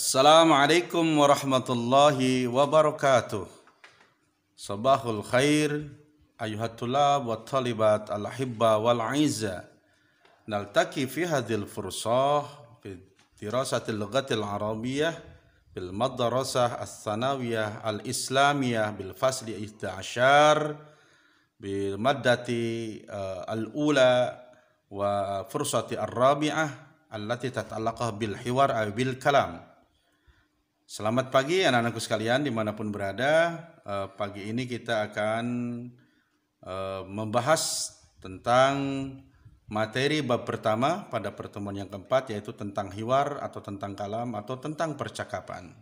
Assalamualaikum warahmatullahi wabarakatuh. Sabahul khair ayuhat tulab wa talibat al-ahibba wal aizza. Naltaki fi hadhil fursah fi dirasatil lughatil arabiyyah bil madrasah as-sanawiyah al-islamiyah bil fasli 11 bil maddati al-ula wa fursati ar-rabi'ah allati tata'allaqah bil hiwar ay bil kalam. Selamat pagi anak-anakku sekalian dimanapun berada. Pagi ini kita akan membahas tentang materi bab pertama pada pertemuan yang keempat, yaitu tentang hiwar atau tentang kalam atau tentang percakapan.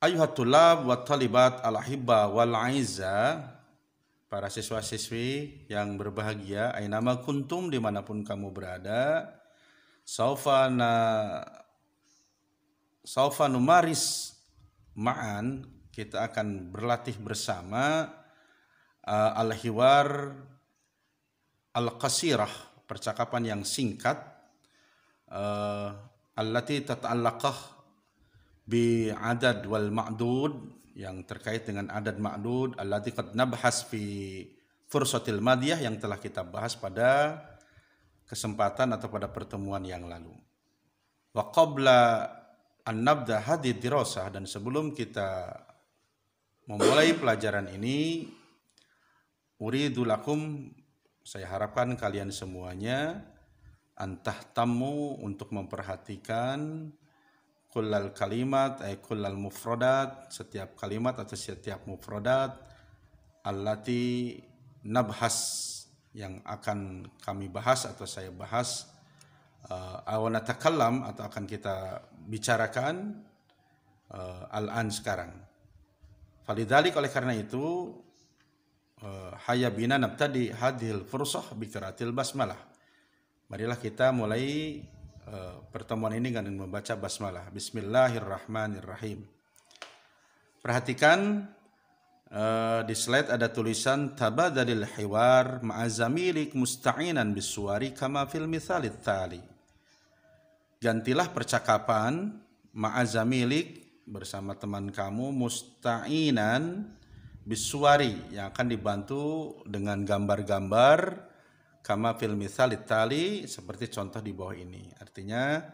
Ayuhat tulab wa talibat al-ahibba wal aizza, para siswa-siswi yang berbahagia, ainama kuntum, dimanapun kamu berada, Saufa numaris ma'an, kita akan berlatih bersama al-hiwar al-qasirah, percakapan yang singkat, allati tata'allaqah bi adad wal ma'dud, yang terkait dengan adad ma'dud, allati qad nabhas fi fursatil madiyah, yang telah kita bahas pada kesempatan atau pada pertemuan yang lalu. Wa qabla an-nabda hadid dirasah, dan sebelum kita memulai pelajaran ini, uridu lakum, saya harapkan kalian semuanya, antahtamu, untuk memperhatikan kullal kalimat ay kullal mufradat, setiap kalimat atau setiap mufradat, allati nabhas, yang akan kami bahas atau saya bahas, awanatakallam, atau akan kita bicarakan al-an, sekarang. Falidzalik, oleh karena itu, hayya bina nabtadi hadhil fursah bi qiraatil basmalah. Marilah kita mulai pertemuan ini dengan membaca basmalah. Bismillahirrahmanirrahim. Perhatikan di slide ada tulisan tabadalil hiwar ma'azamilik musta'inan bisuwari kama fil mithalit tali. Gantilah percakapan ma'azamilik, bersama teman kamu, musta'inan bisuwari, yang akan dibantu dengan gambar-gambar, kama fil mithalit tali, seperti contoh di bawah ini. Artinya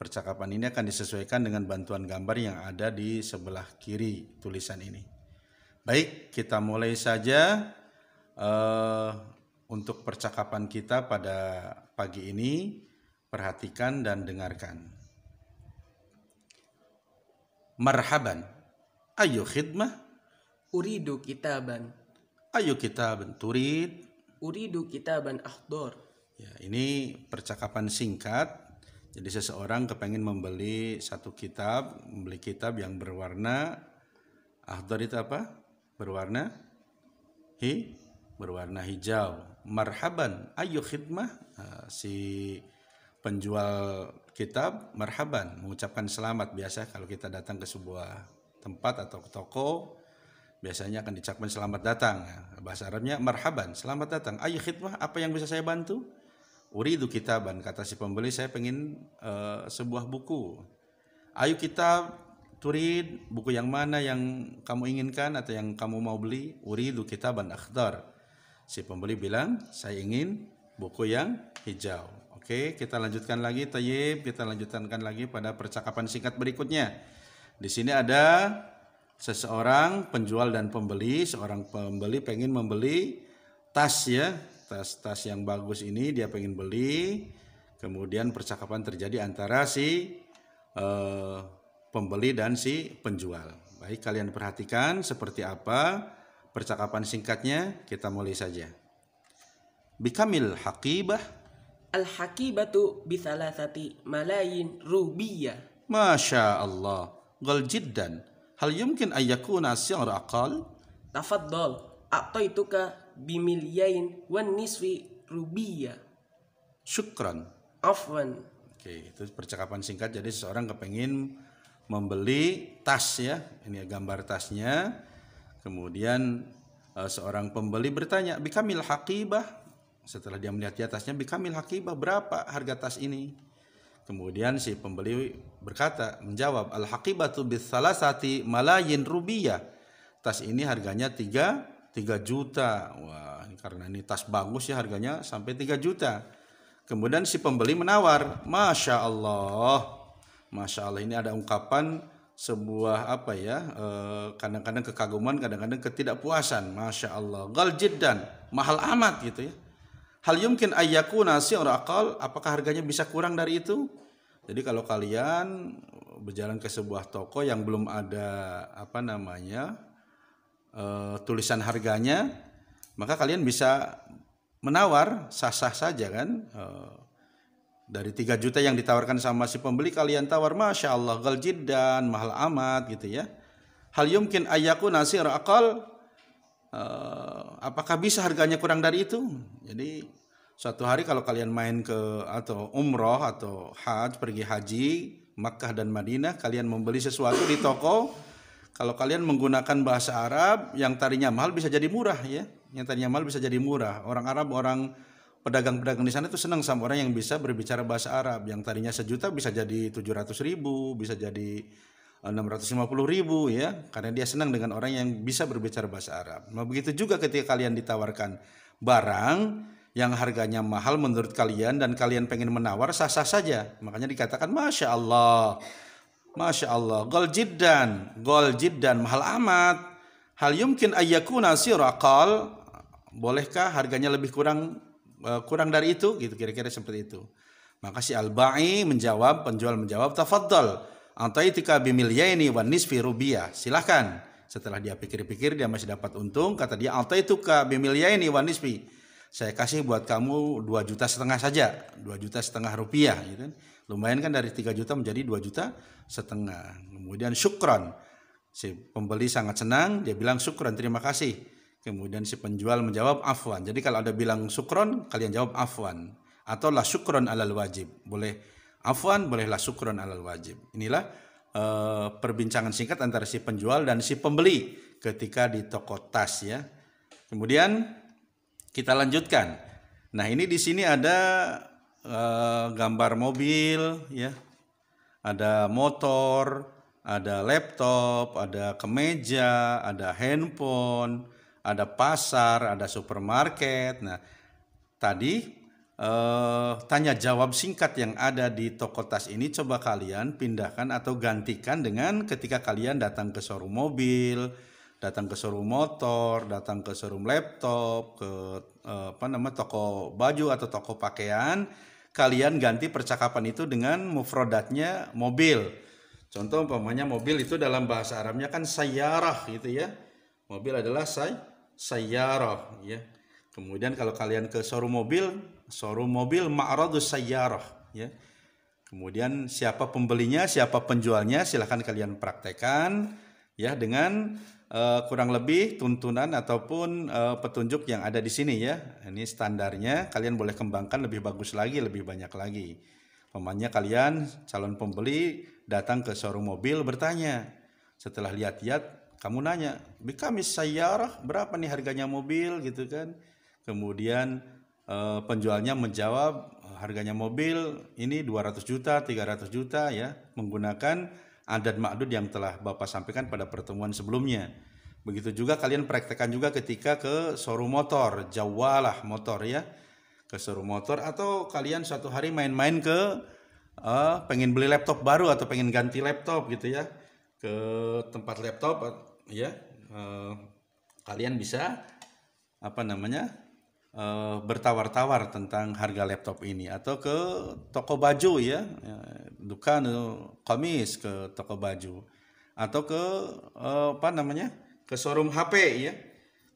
percakapan ini akan disesuaikan dengan bantuan gambar yang ada di sebelah kiri tulisan ini. Baik, kita mulai saja untuk percakapan kita pada pagi ini. Perhatikan dan dengarkan. Marhaban, ayu khidmah, Uridu kitaban. ayu kitaban turid. Uridu kitaban akhdar. Ya, ini percakapan singkat. Jadi seseorang kepengen membeli satu kitab, membeli kitab yang berwarna akhdar, itu apa? Berwarna berwarna hijau. Marhaban, ayu khidmah. Si penjual kitab marhaban, mengucapkan selamat. Biasa kalau kita datang ke sebuah tempat atau ke toko, biasanya akan diucapkan selamat datang. Bahasa Arabnya marhaban, selamat datang. Ayu khidmah, apa yang bisa saya bantu? Uridu kitaban, kata si pembeli, saya pengen sebuah buku. Ayu kitab turid, buku yang mana yang kamu inginkan atau yang kamu mau beli? Uridu kitaban akhdar. Si pembeli bilang, saya ingin buku yang hijau. Oke, kita lanjutkan lagi, tayyib. Kita lanjutkan lagi pada percakapan singkat berikutnya. Di sini ada seseorang penjual dan pembeli. Seorang pembeli pengen membeli tas, ya, tas yang bagus ini dia pengen beli. Kemudian percakapan terjadi antara si pembeli dan si penjual. Baik, kalian perhatikan seperti apa percakapan singkatnya. Kita mulai saja. Bikamil haqibah. Al-hakibatu bithalasati malayin rubiyah. Masya Allah, gal jiddan. Hal yumkin ayyakuna asyar aqal? Tafaddal, a'taituka bimilyain wan nisfi rubiyah. Syukran. Afwan. Oke, itu percakapan singkat. Jadi seseorang kepengin membeli tas, ya. Ini gambar tasnya. Kemudian seorang pembeli bertanya, bikamil haqibah. Setelah dia melihat di atasnya, bikamil haqibah, berapa harga tas ini? Kemudian si pembeli berkata, menjawab, al-haqibatu bitsalasati malayin rubiyah. Tas ini harganya 3 juta. Wah, karena ini tas bagus ya, harganya sampai 3 juta. Kemudian si pembeli menawar, Masya Allah. Masya Allah, ini ada ungkapan sebuah apa ya, kadang-kadang kekaguman, kadang-kadang ketidakpuasan. Masya Allah, gal jiddan, mahal amat gitu ya. Hal yumkin ayyakuna si'ra aqal, apakah harganya bisa kurang dari itu? Jadi kalau kalian berjalan ke sebuah toko yang belum ada apa namanya tulisan harganya, maka kalian bisa menawar sah-sah saja kan. Dari 3 juta yang ditawarkan sama si pembeli, kalian tawar Masya Allah gal jiddan, mahal amat gitu ya. Hal yumkin ayyakuna si'ra aqal, apakah bisa harganya kurang dari itu? Jadi suatu hari kalau kalian main ke atau umroh atau pergi haji Makkah dan Madinah, kalian membeli sesuatu di toko, kalau kalian menggunakan bahasa Arab, yang tadinya mahal bisa jadi murah ya. Yang tadinya mahal bisa jadi murah. Orang Arab, orang pedagang-pedagang di sana itu senang sama orang yang bisa berbicara bahasa Arab. Yang tadinya 1 juta bisa jadi 700.000, bisa jadi 650.000 ya, karena dia senang dengan orang yang bisa berbicara bahasa Arab. Nah, begitu juga ketika kalian ditawarkan barang yang harganya mahal menurut kalian dan kalian pengen menawar, sah-sah saja. Makanya dikatakan Masya Allah, Masya Allah, gol jiddan, mahal amat. Hal yumkin ayyakuna si'ra aqal, bolehkah harganya lebih kurang dari itu? Gitu, kira-kira seperti itu. Maka si al-ba'i menjawab, penjual menjawab, tafaddal, antaitika bimilyaini wan nisfi rubiyah. Silahkan. Setelah dia pikir-pikir, dia masih dapat untung. Kata dia, antaituka bimilyaini wan nisfi, saya kasih buat kamu 2,5 juta saja, 2,5 juta rupiah gitu kan. Lumayan kan, dari 3 juta menjadi 2,5 juta. Kemudian syukran, si pembeli sangat senang, dia bilang syukran, terima kasih. Kemudian si penjual menjawab afwan. Jadi kalau ada bilang syukron, kalian jawab afwan, atau la syukron alal wajib. Boleh afwan, bolehlah syukron alal wajib. Inilah perbincangan singkat antara si penjual dan si pembeli ketika di toko tas ya. Kemudian kita lanjutkan. Nah, ini di sini ada gambar mobil ya. Ada motor, ada laptop, ada kemeja, ada handphone, ada pasar, ada supermarket. Nah, tadi tanya jawab singkat yang ada di toko tas ini coba kalian pindahkan atau gantikan dengan ketika kalian datang ke showroom mobil, datang ke showroom motor, datang ke showroom laptop, ke toko baju atau toko pakaian, kalian ganti percakapan itu dengan mufradatnya mobil. Contoh umpamanya mobil itu dalam bahasa Arabnya kan sayyarah gitu ya. Mobil adalah sayyarah ya. Kemudian kalau kalian ke showroom mobil ma'radus sayyarah ya. Kemudian siapa pembelinya, siapa penjualnya, silahkan kalian praktekkan ya dengan kurang lebih tuntunan ataupun petunjuk yang ada di sini ya. Ini standarnya, kalian boleh kembangkan lebih bagus lagi, lebih banyak lagi. Umpamanya kalian calon pembeli datang ke showroom mobil bertanya. Setelah lihat-lihat, kamu nanya, "Bikamis sayyarah, berapa nih harganya mobil?" gitu kan. Kemudian penjualnya menjawab, harganya mobil ini 200 juta, 300 juta ya, menggunakan adad ma'dud yang telah Bapak sampaikan pada pertemuan sebelumnya. Begitu juga kalian praktekkan juga ketika ke showroom motor, jawalah motor ya, ke showroom motor, atau kalian suatu hari main-main ke pengen beli laptop baru atau pengen ganti laptop gitu ya, ke tempat laptop ya, kalian bisa bertawar-tawar tentang harga laptop ini, atau ke toko baju ya, dukan komis, ke toko baju, atau ke ke showroom HP ya.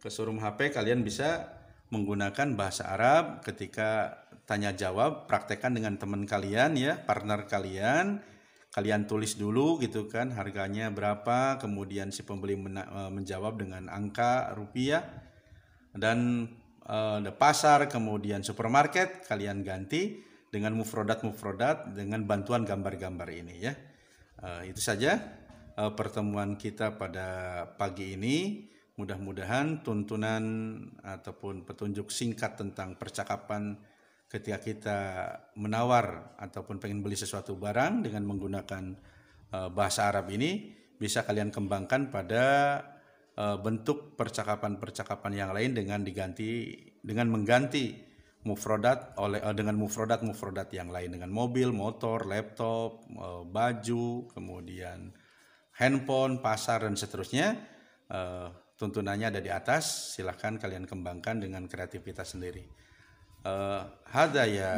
Ke showroom HP kalian bisa menggunakan bahasa Arab ketika tanya jawab, praktekkan dengan teman kalian ya, partner kalian. Kalian tulis dulu gitu kan harganya berapa, kemudian si pembeli menjawab dengan angka rupiah, dan the pasar, kemudian supermarket kalian ganti dengan mufrodat dengan bantuan gambar-gambar ini ya. Itu saja pertemuan kita pada pagi ini. Mudah-mudahan tuntunan ataupun petunjuk singkat tentang percakapan ketika kita menawar ataupun pengen beli sesuatu barang dengan menggunakan bahasa Arab ini, bisa kalian kembangkan pada bentuk percakapan-percakapan yang lain dengan mengganti mufrodat dengan mufrodat yang lain, dengan mobil, motor, laptop, baju, kemudian handphone, pasar, dan seterusnya. Tuntunannya ada di atas, silahkan kalian kembangkan dengan kreativitas sendiri. Hada ya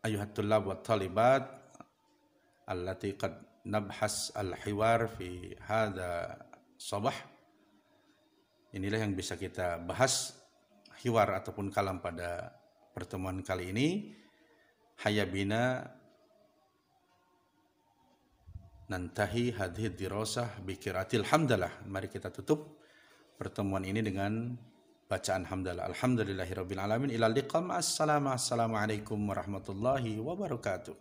ayuhat tullab wa talibat allati qad nabhas al-hiwar fi hada sabah. Inilah yang bisa kita bahas hiwar ataupun kalam pada pertemuan kali ini. Hayya bina nantahi hadhihi dirasah bi qiraatil hamdalah. Mari kita tutup pertemuan ini dengan bacaan hamdalah. Alhamdulillahirabbil alamin. Ilal liqa. Assalamualaikum warahmatullahi wabarakatuh.